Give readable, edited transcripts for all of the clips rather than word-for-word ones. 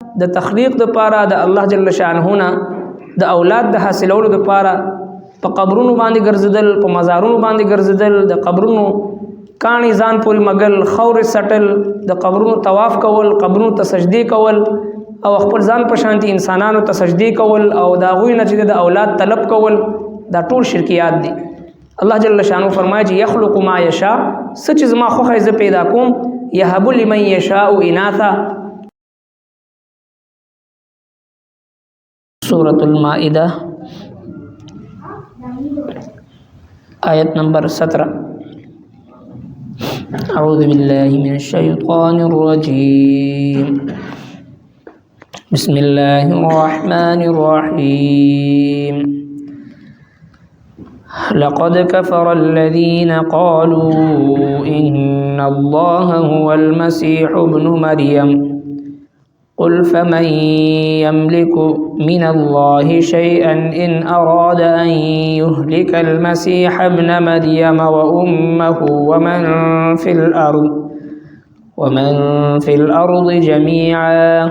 د تخلیق د پاره د الله جل شانه نه د اولاد د حاصلولو د پاره په قبرونو باندې ګرځیدل، په مزارونو باندې ګرځیدل، د قبرونو کانی ځان پورې مګل، خور سټل، د قبرونو طواف کول، قبرونو ته سجدي کول او خپل ځان په شانتي انسانانو ته سجدي کول او دا غوی نه چې د اولاد طلب کول، دا ټول شرکیات دي. الله جل شانه فرمایي چې یخلق ما یشاء، سچ زما خوخه ز پیدا کوم، یهب لمن یشاء اناثا. سورة المائدہ آیت نمبر 17. اعوذ باللہ من الشیطان الرجیم، بسم اللہ الرحمن الرحیم. لقد كفر الذين قالوا إن الله هو المسيح ابن مريم قل فمن يملك من الله شيئا إن أراد أن يهلك المسيح ابن مريم وأمه ومن في الأرض جميعا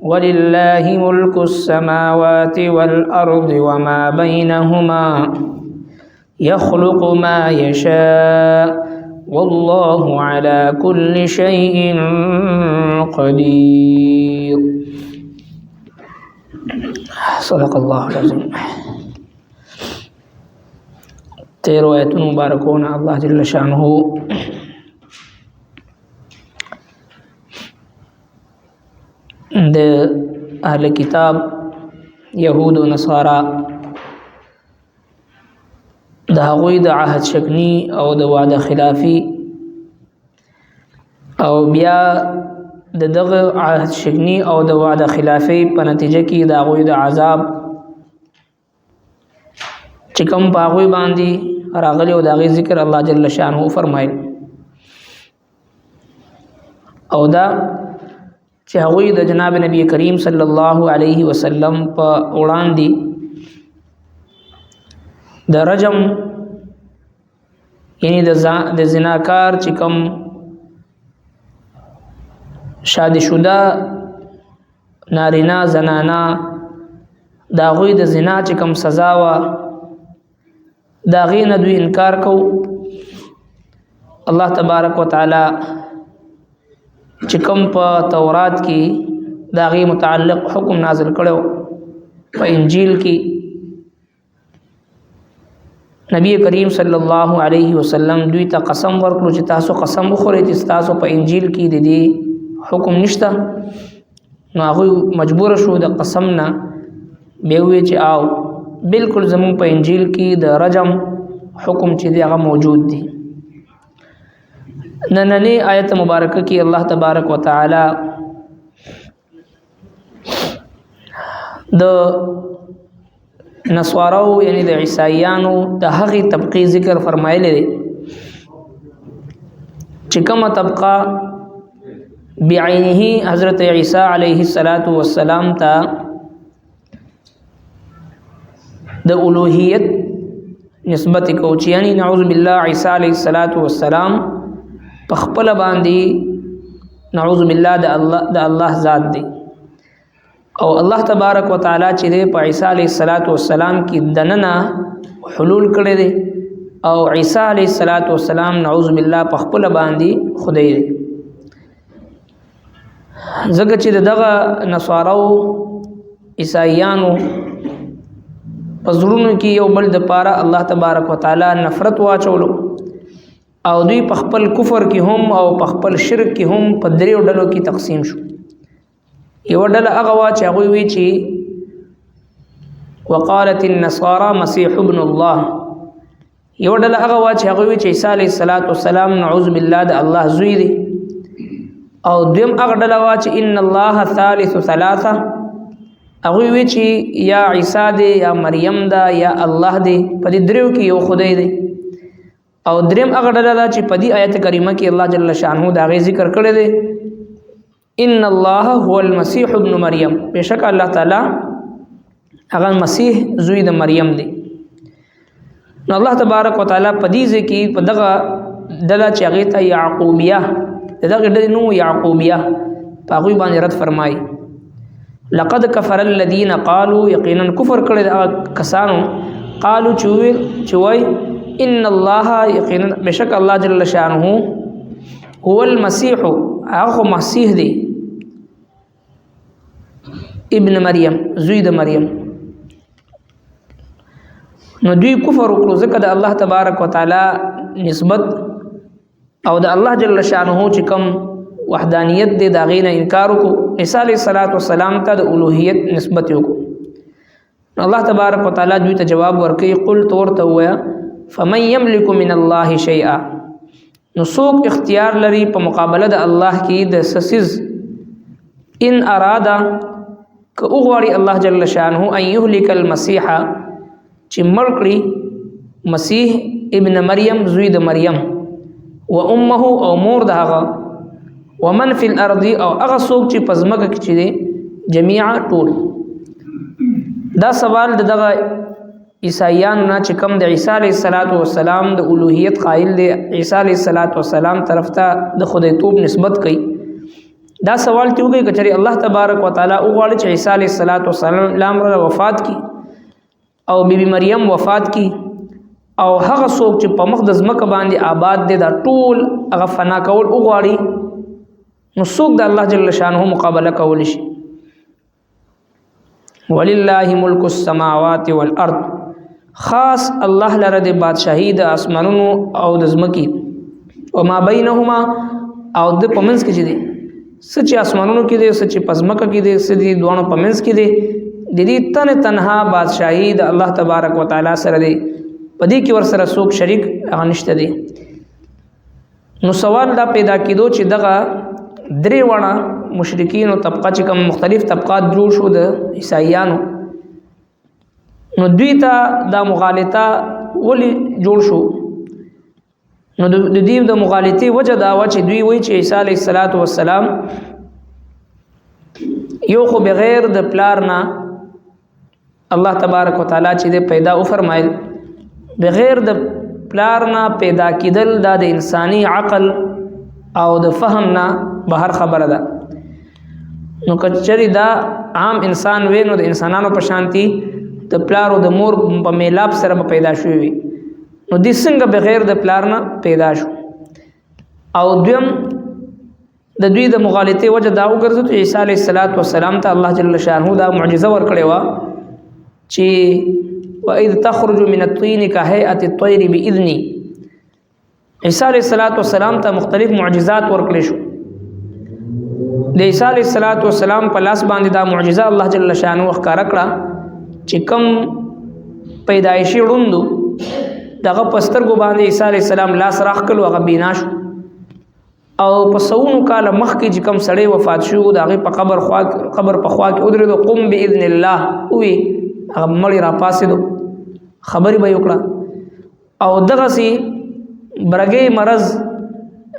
ولله ملك السماوات والأرض وما بينهما يخلق ما يشاء والله على كل شيء قدير. صدق الله العظيم. 13 آیتون مبارکون الله جل شانه د اهل کتاب یهود و نصارا د هغوی د عهد شکنی او د وعده خلافی او بیا د دغه عهد شکنی او د وعده خلافی په نتیجه کې د هغوی د عذاب چې کوم په هغوی باندې راغلی او د هغې ذکر الله جل شانه فرمایل، او دا چې هغوی د جناب نبی کریم صلی الله علیه وسلم په وړاندې د رجم یعنی د زناکار چې کوم شادي شده نارینا زنانا دا غوی د زنا چې کوم سزا وا دا غي نه دوی انکار کو. الله تبارک وتعالى چې کوم په تورات کې دا غي متعلق حکم نازل کړو، په انجیل کې نبی کریم صلی الله علیه وسلم دوی ته قسم ورکړو چې تاسو قسم وخورئ چې تاسو په انجیل کې د دې حکم نشته. نو هغه مجبور شو د قسم نه به وی چې آو بالکل زمون په انجیل کې د رجم حکم چې دی هغه موجود دی. نننی آیت مبارکه کې الله تبارک وتعالى د نصارو یعنی د عیسایانو د هغې طبقې ذکر فرمایلی دی چې کومه طبقه بعینه حضرت عیسی علیه السلام ته د الوهیت نسبت کو، چې یعنی نعوذ بالله عیسی علیه السلام په خپل باندې نعوذ بالله د الله ذات دی، او الله تبارک وتعالى چې په عیسی علیه السلام کې دننه حلول کړی دی، او عیسی علیه السلام نعوذ بالله په خپل باندې خدای دی. ځکه چې دغه نصارو عیسایانو په زړونو کې یو بل د پاره الله تبارک وتعالى نفرت واچولو، او دوی په خپل کفر کې هم او په خپل شرک کې هم په دریو ډلو کې تقسیم شو. یو ډله هغه وا چې هغوی وی چې وقالت النصارى مسیح ابن الله، یو ډله هغه وا چې هغوی وی چې عیسی علیه السلام نعوذ بالله د الله زوی دی، او دویم هغه ډله وا چې ان الله ثالث ثلاثه، هغوی وی چې یا عیسی دی یا مریم ده یا الله دی، په دې دریو کې یو خدای دی. او دریم هغه ډله ده چې په دې آیت کریمه کې الله جل شانه د هغې ذکر کړی دی ان الله هو المسيح ابن مریم، بشک الله تعالی هغه مسیح زوی د مریم دی. نو الله تبارک وتعالى په دې ځکه په دغه ډله چې هغې ته یعقوبیه، دغه ډلې نوم یعقوبیه، په هغوی باندې رد فرمایي لقد كفر الذين قالوا یقینا کفر کړي کسانو قالو چوي ان الله یقینا بشک الله جل شانه هو المسيح هغه مسیح دی ابن مریم زوی د مریم نو دوی کفر وکړو ځکه د الله تبارک وتعالى نسبت او د الله جل شانه چې کوم وحدانیت دی دا غینه انکار وکړو عیسی علیه السلام ته د الوهیت نسبت وکړو الله تبارک وتعالى دوی ته جواب ورکړي قل تورته ویا فمن يملك من الله شيئا نو څوک اختیار لري په مقابله د الله کې د سسیز ان اراده که وغواړي الله جل شانه ان يهلك المسيح چې مړ کړي مسیح ابن مریم زوی د مریم و امه او مور د هغه ومن فی الارض او هغه څوک چې پزمکه کې چي دي جميعا ټول دا سوال دغه عیسایان نه چې کوم د عیسی علیه السلام د الوهیت قائل دی عیسی علیه السلام طرف ته د خدای توب نسبت کوي دا سوال کیږي چې الله تبارک وتعالى وغواړي چې عیسی علیه السلام لامر وفات کی او بیبي مریم وفات کی او هغه څوک چې په مقدس مکه باندې آباد دي دا ټول هغه فنا کول وغواړي نو څوک د الله جل شانه مقابله کول شي ولله ملک السماوات والارض خاص الله لره د بادشاہي د اسمانونو او د زمکي او ما بینهما او د پمنس کې دي سچ اسمانونو کې دي سچ پزمکه کې دي سدي دوانو پمنس کې دي د دې تنها بادشاہي د الله تبارک وتعالى سره دي پدې کې ور سره څوک شریک غنشته دي نو سوال دا پیدا کېدو چې دغه درې وړه مشرکین او طبقه چې کوم مختلف طبقات جوړ شو د عیسایانو نو دوی ته دا مغالطه ولی جوړ شو نو د دې د مغالطي وجه دا و چې دوی وایي چې عیسی علیه السلام یو خو بغیر د پلار نه الله تبارک وتعالى چې پیدا او فرمایل بغیر د پلار نه پیدا کېدل دا د انساني عقل او د فهم نه بهر خبره ده نو کچری دا عام انسان وې نو د انسانانو په شانتي د پلار او د مور په میلاب سره پیدا شوی وي نو د څنګه بغیر د پلار نه پیدا شو او دویم د دوی د مغالطه وجه دا وګرځي چې عیسی علیه السلام ته الله جل شانه دا معجزه ورکړې و چې واذ تخرج من الطين كهيئه الطير باذني عیسی علیه السلام ته مختلف معجزات ورکړل شو د عیسی علیه السلام په لاس باندې دا معجزه الله جل شانه ښکارا کړه چې کم پیدایشي روندو دغه پسترګو باندې عیسی علیه السلام لاس راخ کړو هغه بینا شو او په سونو کال مخکې چې کم سړی وفات شو دغه په قبر په خوا کې ودرېدو قم باذن الله وی هغه مړی را پاسېدو خبرې به وکړه او دغه سي برګي مرض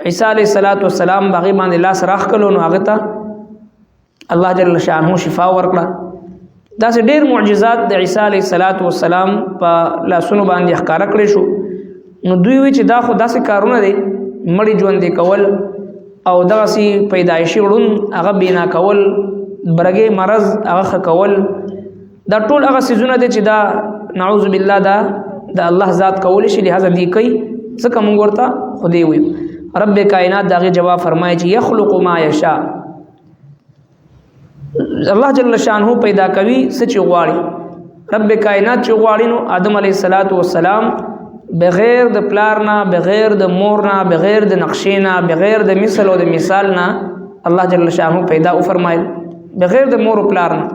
عیسی علیه السلام باغی باندې لاس راخ کړو نو هغه ته الله جل شانه شفا ورکړه دا سه ډېر معجزات د عیسی علیه السلام په لاسونو باندې ښکارا کړی شو نو دوی وی چې دا خو داسې کارونه دي مړی ژوند کول او دغه سي پیدایشي وړون هغه بینا کول برګي مرض هغه کول دا ټول هغه سيزونه دي چې دا نعوذ بالله دا د الله ذات کول شي لہذا دی کوي ځکه موږ ورته خدای وي رب کائنات داغه جواب فرمایي چې يخلق ما يشاء الله جل شانه پیدا کوي سچ غواړي رب کائنات چې غواړي نو آدم علیه السلام بغیر د پلار نه بغیر د مور نه بغیر د نقشې نه بغیر د مثل او د مثال نه الله جل شانه پیدا او فرمایل بغیر د مور او پلار نه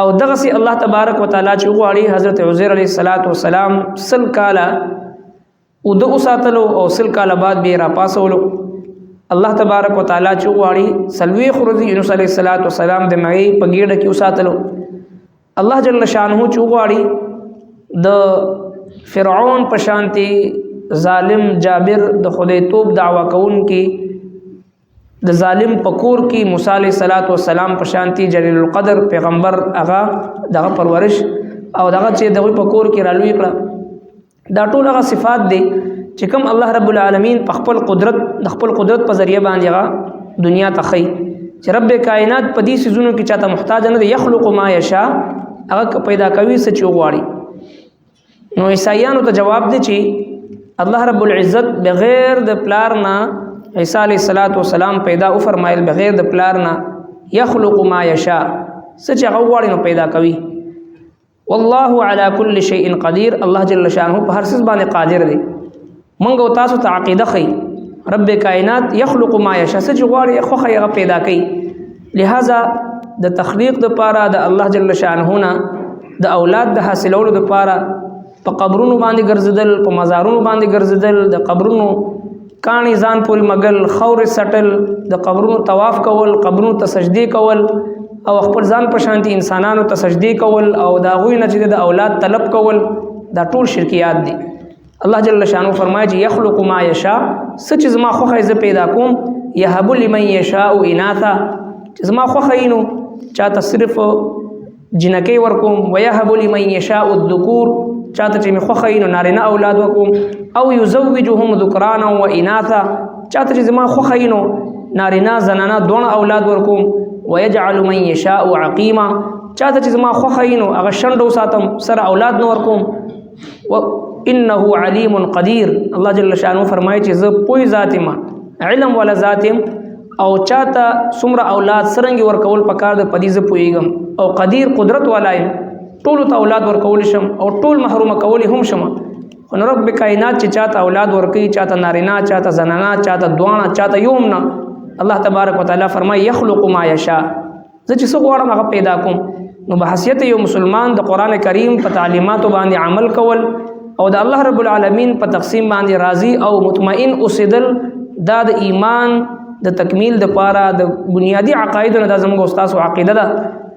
او دغه سي الله تبارک وتعالى چې غواړي حضرت عزیر علیه السلام سل کاله او د اوساتلو او سل کال بعد به را پاسولو الله تبارک وتعالى چې غواړي سلوي خرزي یونس علیه السلام د مړی په ګیډه کې اوساتلو الله جل شانه چې غواړي د فرعون په شانتي ظالم جابر د خدای توب دعوا کون کې د ظالم پکور کې موسی علیه السلام په شانتي جلیل القدر پیغمبر هغه دغه پرورش او دغه چې دغه پکور کې رالوي کړه دا ټول هغه صفات دي چې کوم الله رب العالمین په خپل قدرت د خپل قدرت په ذریعہ باندې هغه دنیا ته خي چې رب کائنات په دې سيزونو کې چاته محتاج نه دی. یخلق ما یشاء، هغه پیدا کوي څه چې وغواړي. نو عیسایانو ته جواب دی چې الله رب العزت بغیر د پلار نه عیسی علیه السلام پیدا او فرمایل بغیر د پلار نه یخلق ما یشاء، څه چې هغه وغواړي نو پیدا کوي. والله على كل شيء قدير، الله جل شانه په هر څه باندې قادر دی. منګ او تاسو ته عقیده خي رب کائنات یخلق ما یشاء، څه چې غواړي خو هغه پیدا کوي. لہذا د تخلیق د پاره د الله جل شانه نه د اولاد د حاصلولو د پاره په قبرونو باندې ګرځیدل، په مزارونو باندې ګرځیدل، د قبرونو کانی ځان پوری مګل، خور سټل، د قبرونو طواف کول، قبرونو ته سجدي کول، او خپل ځان په شانتي انسانانو ته سجدي کول، او دا غوی نه چې د اولاد طلب کول، دا ټول شرکیات دي. الله جل شانه فرمایي چې یخلق ما یشاء، سچ زما خوخه ز پیدا کوم، یهب لمن یشاء اناثا، زما خوخه نو چاته صرف جنکی ورکوم، ويهب لمن یشاء الذکور، چاته چې خوخه نو نارینه اولاد ورکوم، او یزوجهم ذکرانا و اناثا، چاته چې زما خوخه نو نارینه زنانه دون اولاد ورکوم، ويجعل من يشاء عقيما، چاته چې زما خوخه نو هغه شندو ساتم سره اولاد نو ورکوم. انه علیم قدیر، الله جل شانه فرمایي چې زه پوی ذات ما، علم ولا ذاتم، او چاته څومره اولاد سرنګ ورکول پکار د پدیزه پویګم، او قدیر قدرت والایم، ټول ته اولاد ورکول شم او ټول محروم کول هم شم. خو رب کائنات چې چاته اولاد ورکي، چاته نارینه، چاته زنانه، چاته دوانه، چاته یومنا، الله تبارک وتعالى فرمای یخلق ما یشاء، زه چې څه غواړم هغه پیدا کوم. نو بحثیت یو مسلمان د قران کریم په تعلیماتو باندې عمل کول او د الله رب العالمین په تقسیم باندې راضی او مطمئن اوسېدل، دا د ایمان د تکمیل د پاره د بنیادی عقاید نه د زموږ استاد عقیده ده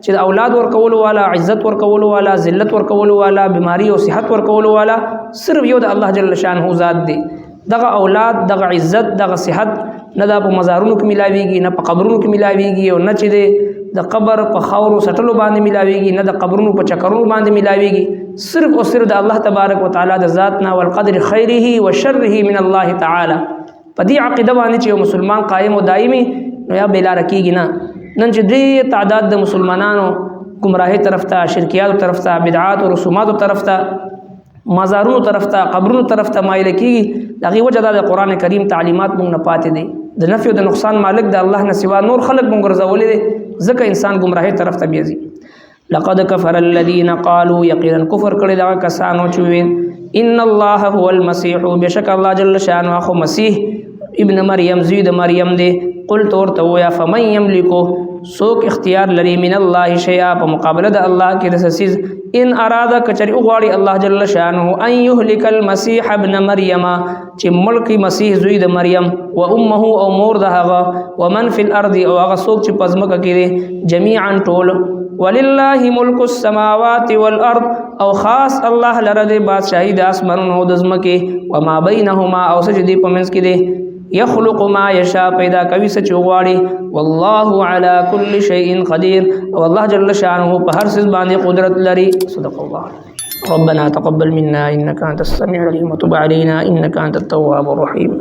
چې د اولاد ورکول والا، عزت ورکول والا، ذلت ورکول والا، بیماری او صحت ورکول والا صرف یو د الله جل شانه ذات دی. دغه اولاد، دغه عزت، دغه صحت نه د په مزارونو کې ملاويږي، نه په قبرونو کې ملاويږي، او نه چې د قبر په خاورو سټلو باندې ملاويږي، نه د قبرونو په چکرونو باندې ملاويږي، صرف او صرف د الله تبارک وتعالى د ذات نه، والقدر خیره وشره من الله تعالی. په دې عقیده باندې چې یو مسلمان قائم او دایمي نو یا بلار کیږي نه. نن چې ډېر تعداد د مسلمانانو گمراهي طرف ته، شرکیات طرف ته، بدعات او رسومات طرف ته، مزارونو طرف ته، قبرونو طرف ته مایل کیږي، دغه وجه د قران کریم تعلیمات موږ نه پاتې دي. د نفع او د نقصان مالک د الله نه سوا نور خلق موږ ګرځولې دي، ځکه انسان گمراهي طرف ته بيځي. لقد كفر الذين قالوا، یقینا کفر کړي دا کسانو چې وین ان الله هو المسيح، بشک الله جل شانه خو مسیح ابن مریم زید مریم دی. قلت ورته ویا فمن یملکو، سوک اختیار لري من الله شیئا، په مقابله د الله کې د سیز، ان اراده کچری غواړي الله جل شانه ان یهلک المسیح ابن مریم، چې ملک مسیح زوی د مریم، و امه او مور د هغه، ومن فی الارض او هغه سوک چې پزمکه کې جميعا ټول، ولله ملک السماوات والارض، او خاص الله لره د بادشاہی د اسمانونو د زمکه، وما بینهما او سجدی پمنس کې دی. یخلق ما یشاء، پیدا کوي څه چې غواړي، والله على كل شيء قدير، او الله جل شانه په هر څه باندې قدرت لري. صدق الله. ربنا تقبل منا انك انت السميع العليم وتب علينا انك انت التواب الرحيم.